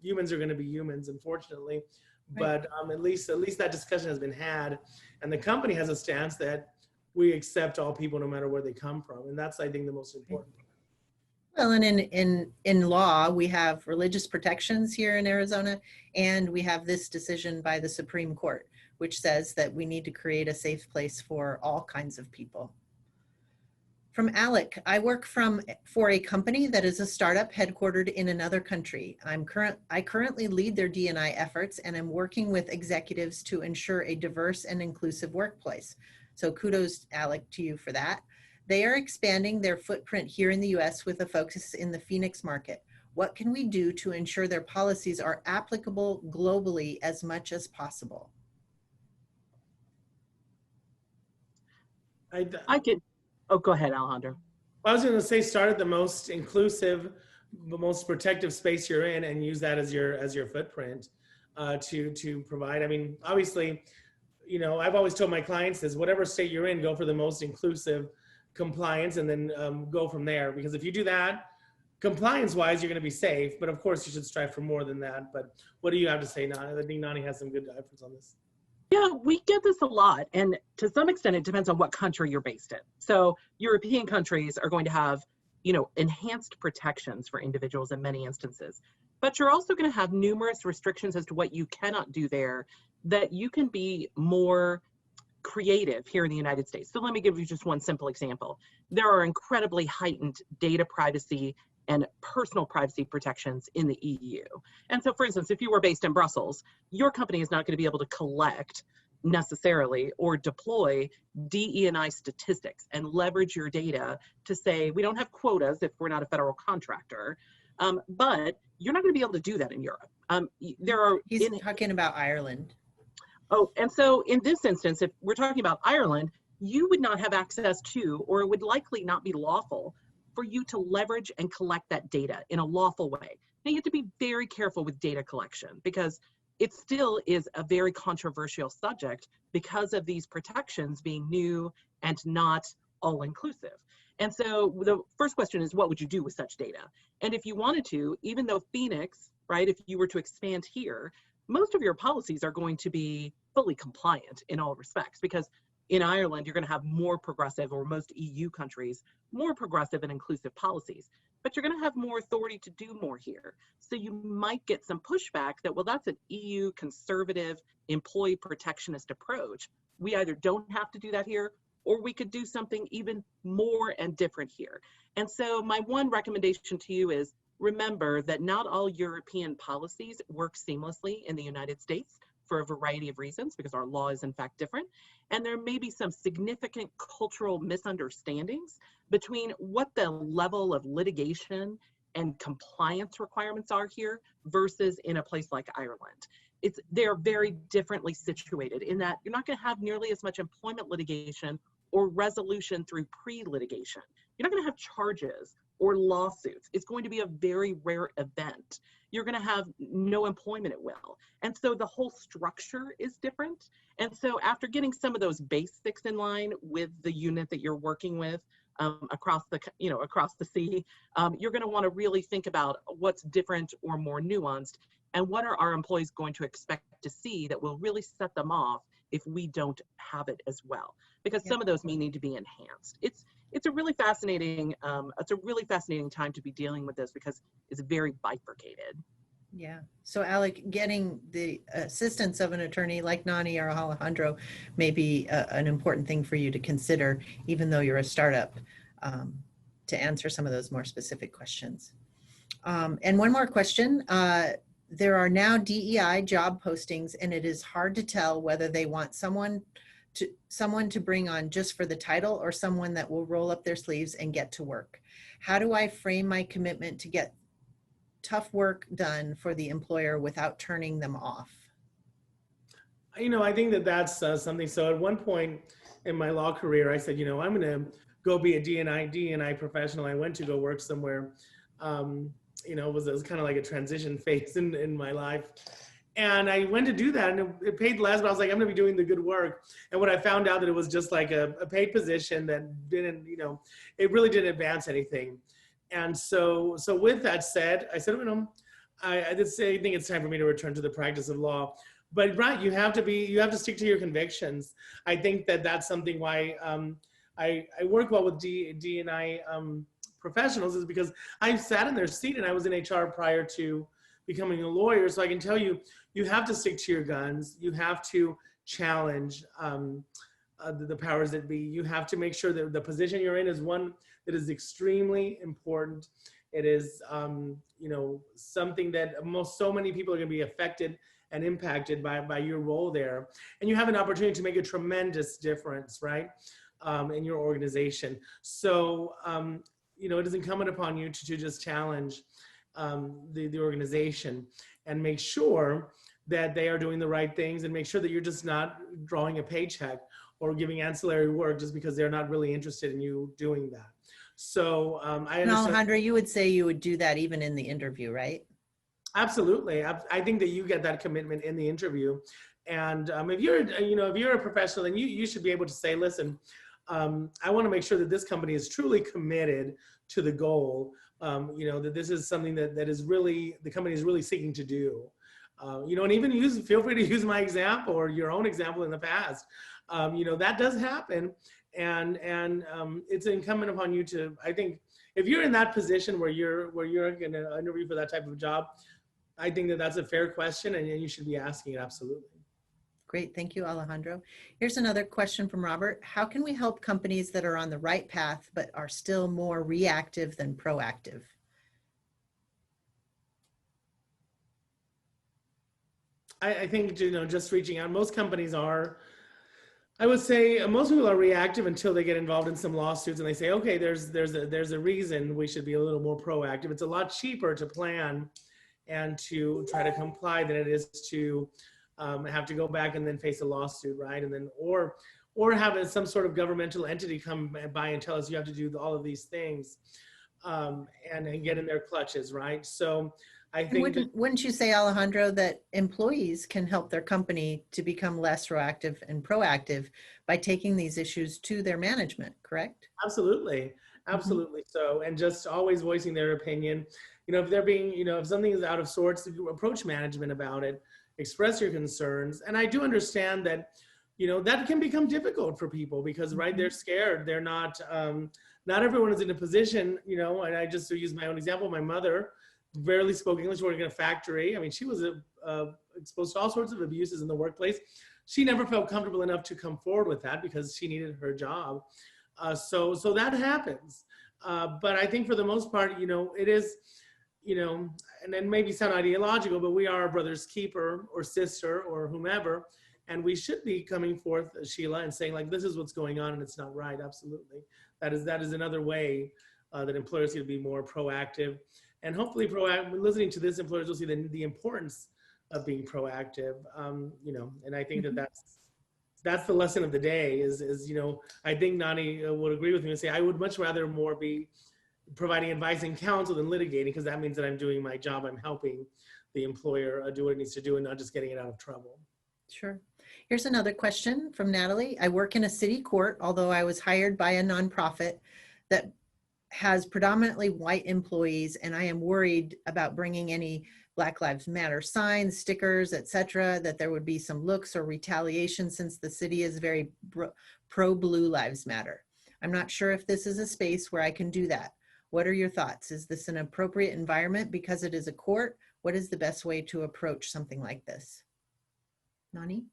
humans are going to be humans, unfortunately. But at least that discussion has been had, and the company has a stance that we accept all people no matter where they come from, and that's, I think, the most important. Well, and in law, we have religious protections here in Arizona, and we have this decision by the Supreme Court, which says that we need to create a safe place for all kinds of people. From Alec, I work for a company that is a startup headquartered in another country. I currently lead their D&I efforts, and I'm working with executives to ensure a diverse and inclusive workplace. So kudos, Alec, to you for that. They are expanding their footprint here in the US with a focus in the Phoenix market. What can we do to ensure their policies are applicable globally as much as possible? Go ahead, Alejandro. I was going to say, start at the most inclusive, the most protective space you're in, and use that as your footprint to provide. I mean, obviously, I've always told my clients is whatever state you're in, go for the most inclusive compliance, and then go from there. Because if you do that, compliance-wise, you're going to be safe. But of course, you should strive for more than that. But what do you have to say, Nonnie? I think Nonnie has some good efforts on this. Yeah, we get this a lot. And to some extent, it depends on what country you're based in. So European countries are going to have, enhanced protections for individuals in many instances. But you're also going to have numerous restrictions as to what you cannot do there, that you can be more creative here in the United States. So let me give you just one simple example. There are incredibly heightened data privacy and personal privacy protections in the EU. And so, for instance, if you were based in Brussels, your company is not going to be able to collect necessarily or deploy DE&I statistics and leverage your data to say, we don't have quotas if we're not a federal contractor, but you're not going to be able to do that in Europe. He's talking about Ireland. Oh, and so in this instance, if we're talking about Ireland, you would not have access to, or it would likely not be lawful for you to leverage and collect that data in a lawful way. Now, you have to be very careful with data collection because it still is a very controversial subject because of these protections being new and not all-inclusive. And so the first question is, what would you do with such data? And if you wanted to, even though Phoenix, right, if you were to expand here, most of your policies are going to be fully compliant in all respects, because in Ireland, you're going to have more progressive, or most EU countries, more progressive and inclusive policies, but you're going to have more authority to do more here. So you might get some pushback that, well, that's an EU conservative employee protectionist approach. We either don't have to do that here, or we could do something even more and different here. And so my one recommendation to you is, remember that not all European policies work seamlessly in the United States for a variety of reasons, because our law is in fact different. And there may be some significant cultural misunderstandings between what the level of litigation and compliance requirements are here versus in a place like Ireland. They're very differently situated in that you're not going to have nearly as much employment litigation or resolution through pre-litigation. You're not going to have charges or lawsuits. It's going to be a very rare event. You're going to have no employment at will. And so the whole structure is different. And so after getting some of those basics in line with the unit that you're working with across the sea, you're going to want to really think about what's different or more nuanced, and what are our employees going to expect to see that will really set them off if we don't have it as well, because some of those may need to be enhanced. It's a really fascinating time to be dealing with this, because it's very bifurcated. Yeah. So Alec, getting the assistance of an attorney like Nonnie or Alejandro may be an important thing for you to consider, even though you're a startup, to answer some of those more specific questions. And one more question. There are now DEI job postings, and it is hard to tell whether they want someone to bring on just for the title, or someone that will roll up their sleeves and get to work. How do I frame my commitment to get tough work done for the employer without turning them off? I think that that's something. So at one point in my law career, I said, I'm going to go be a D&I professional. I went to go work somewhere. It was kind of like a transition phase in my life. And I went to do that, and it paid less, but I was like, I'm going to be doing the good work. And when I found out that it was just like a paid position that didn't, it really didn't advance anything. And so with that said, I said, I did say, I think it's time for me to return to the practice of law. But right, you have to stick to your convictions. I think that that's something why I work well with D&I professionals, is because I've sat in their seat and I was in HR prior to becoming a lawyer. So I can tell you, you have to stick to your guns. You have to challenge the powers that be. You have to make sure that the position you're in is one that is extremely important. It is, something that so many people are going to be affected and impacted by your role there. And you have an opportunity to make a tremendous difference, right, in your organization. So, it is incumbent upon you to just challenge the organization and make sure that they are doing the right things, and make sure that you're just not drawing a paycheck or giving ancillary work just because they're not really interested in you doing that. So I understand. Alejandro, you would say you would do that even in the interview, right? Absolutely. I think that you get that commitment in the interview. And if you're a professional, then you should be able to say, listen, I want to make sure that this company is truly committed to the goal, that this is something that is really, the company is really seeking to do. And even feel free to use my example or your own example in the past. That does happen. And it's incumbent upon you to, I think, if you're in that position where you're going to interview for that type of job, I think that that's a fair question, and you should be asking it. Absolutely. Great. Thank you, Alejandro. Here's another question from Robert. How can we help companies that are on the right path but are still more reactive than proactive? I think, just reaching out. Most companies are, I would say most people are reactive until they get involved in some lawsuits and they say, okay, there's a reason we should be a little more proactive. It's a lot cheaper to plan and to try to comply than it is to have to go back and then face a lawsuit, right? And then, or have some sort of governmental entity come by and tell us you have to do all of these things and get in their clutches, right? So I think wouldn't you say, Alejandro, that employees can help their company to become less reactive and proactive by taking these issues to their management, correct? Absolutely. Absolutely. So, and just always voicing their opinion. If they're being, if something is out of sorts, approach management about it, express your concerns. And I do understand that, that can become difficult for people because, right, they're scared. They're not, not everyone is in a position, and I just use my own example. My mother barely spoke English, working in a factory. I mean, she was exposed to all sorts of abuses in the workplace. She never felt comfortable enough to come forward with that because she needed her job. So that happens. But I think for the most part, it is, and then maybe sound ideological, but we are our brother's keeper or sister or whomever. And we should be coming forth, Sheila, and saying, like, this is what's going on and it's not right. Absolutely. That is another way that employers need to be more proactive. And hopefully listening to this, employers will see the importance of being proactive, and I think that that's the lesson of the day is I think Nonnie would agree with me and say, I would much rather more be providing advice and counsel than litigating, because that means that I'm doing my job. I'm helping the employer do what it needs to do and not just getting it out of trouble. Sure. Here's another question from Natalie. I work in a city court, although I was hired by a nonprofit that has predominantly white employees, and I am worried about bringing any Black Lives Matter signs, stickers, etc., that there would be some looks or retaliation since the city is very pro Blue Lives Matter. I'm not sure if this is a space where I can do that. What are your thoughts? Is this an appropriate environment because it is a court? What is the best way to approach something like this? Nonnie?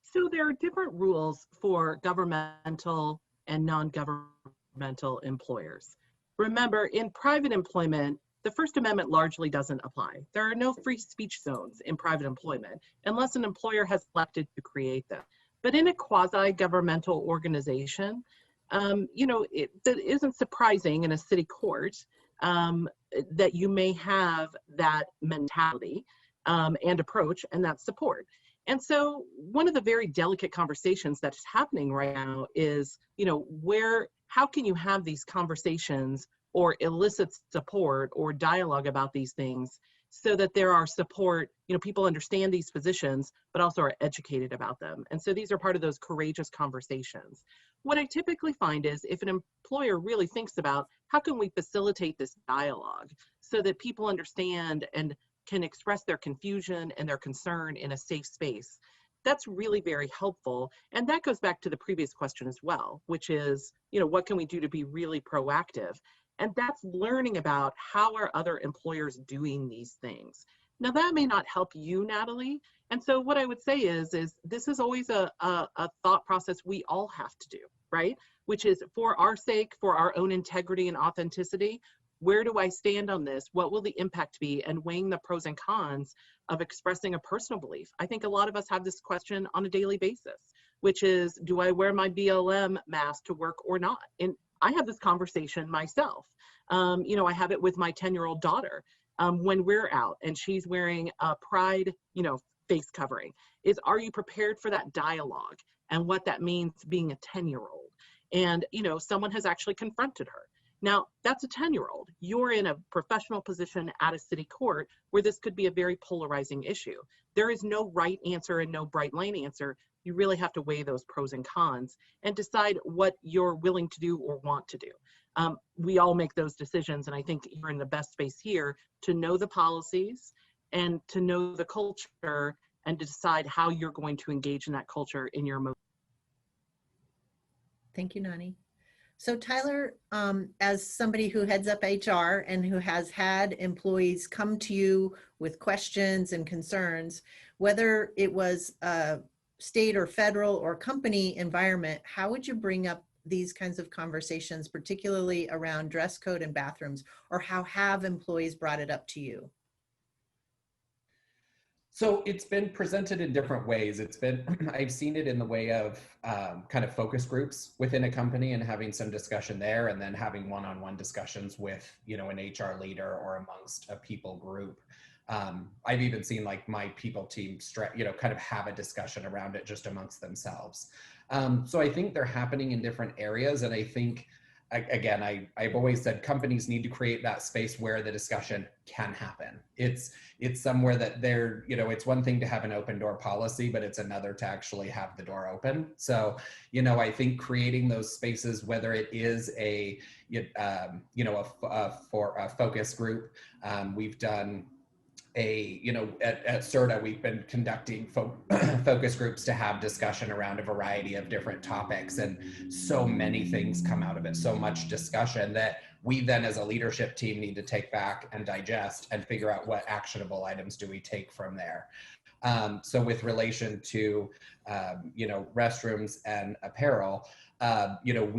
So there are different rules for governmental and non-governmental employers. Remember, in private employment, the First Amendment largely doesn't apply. There are no free speech zones in private employment unless an employer has elected to create them. But in a quasi-governmental organization, that isn't surprising in a city court. that you may have that mentality and approach and that support. And so one of the very delicate conversations that's happening right now is, you know, how can you have these conversations or elicit support or dialogue about these things so that there are support, you know, people understand these positions, but also are educated about them. And so these are part of those courageous conversations. What I typically find is if an employer really thinks about how can we facilitate this dialogue so that people understand and can express their confusion and their concern in a safe space, that's really very helpful. And that goes back to the previous question as well, which is, you know, what can we do to be really proactive? And that's learning about how are other employers doing these things. Now that may not help you, Natalie. And so what I would say is this is always a thought process we all have to do, right? Which is for our sake, for our own integrity and authenticity, where do I stand on this? What will the impact be? And weighing the pros and cons of expressing a personal belief. I think a lot of us have this question on a daily basis, which is, do I wear my BLM mask to work or not? And I have this conversation myself. You know, I have it with my 10-year-old daughter when we're out and she's wearing a pride, you know, face covering. Are you prepared for that dialogue and what that means being a 10-year-old? And, you know, someone has actually confronted her. Now, that's a 10-year-old. You're in a professional position at a city court where this could be a very polarizing issue. There is no right answer and no bright line answer. You really have to weigh those pros and cons and decide what you're willing to do or want to do. We all make those decisions, and I think you're in the best space here to know the policies and to know the culture and to decide how you're going to engage in that culture in your emotions. Thank you, Nonnie. So Tyler, as somebody who heads up HR and who has had employees come to you with questions and concerns, whether it was a state or federal or company environment, how would you bring up these kinds of conversations, particularly around dress code and bathrooms, or how have employees brought it up to you? So it's been presented in different ways. I've seen it in the way of kind of focus groups within a company and having some discussion there, and then having one-on-one discussions with, you know, an HR leader or amongst a people group. I've even seen like my people team, you know, kind of have a discussion around it just amongst themselves. So I think they're happening in different areas. And I think, again, I've always said companies need to create that space where the discussion can happen. It's somewhere that they're, you know, it's one thing to have an open door policy, but it's another to actually have the door open. So, you know, I think creating those spaces, whether it is a, you know, for a focus group, we've done at Serta, we've been conducting focus groups to have discussion around a variety of different topics, and so many things come out of it, so much discussion that we then as a leadership team need to take back and digest and figure out what actionable items do we take from there. So with relation to, you know, restrooms and apparel, you know,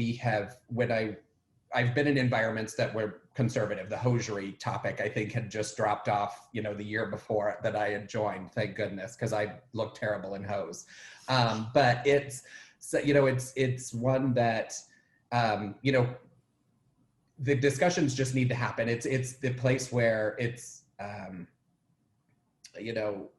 I've been in environments that were conservative. The hosiery topic, I think, had just dropped off, you know, the year before that I had joined, thank goodness, because I looked terrible in hose. But it's, you know, it's one that, you know, the discussions just need to happen. It's the place where it's, you know,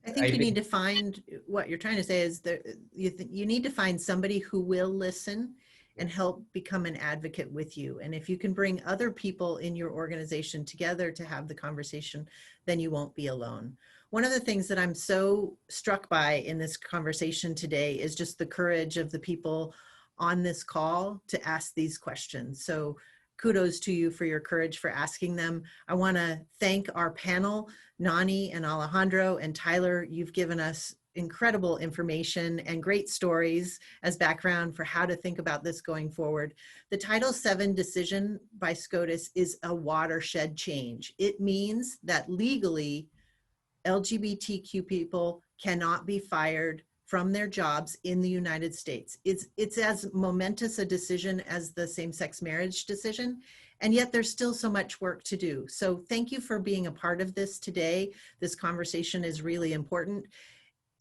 I think you need to find, what you're trying to say is that you need to find somebody who will listen and help become an advocate with you. And if you can bring other people in your organization together to have the conversation, then you won't be alone. One of the things that I'm so struck by in this conversation today is just the courage of the people on this call to ask these questions. So kudos to you for your courage for asking them. I want to thank our panel, Nonnie and Alejandro and Tyler. You've given us incredible information and great stories as background for how to think about this going forward. The Title VII decision by SCOTUS is a watershed change. It means that legally, LGBTQ people cannot be fired from their jobs in the United States. It's as momentous a decision as the same-sex marriage decision, and yet there's still so much work to do. So thank you for being a part of this today. This conversation is really important.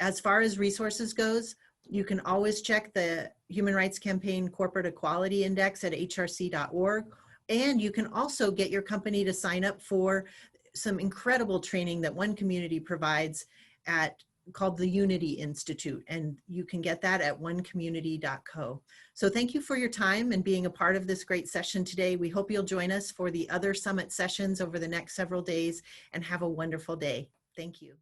As far as resources goes, you can always check the Human Rights Campaign Corporate Equality Index at hrc.org, And you can also get your company to sign up for some incredible training that one community provides called the Unity Institute. And you can get that at onecommunity.co. So thank you for your time and being a part of this great session today. We hope you'll join us for the other summit sessions over the next several days, and have a wonderful day. Thank you.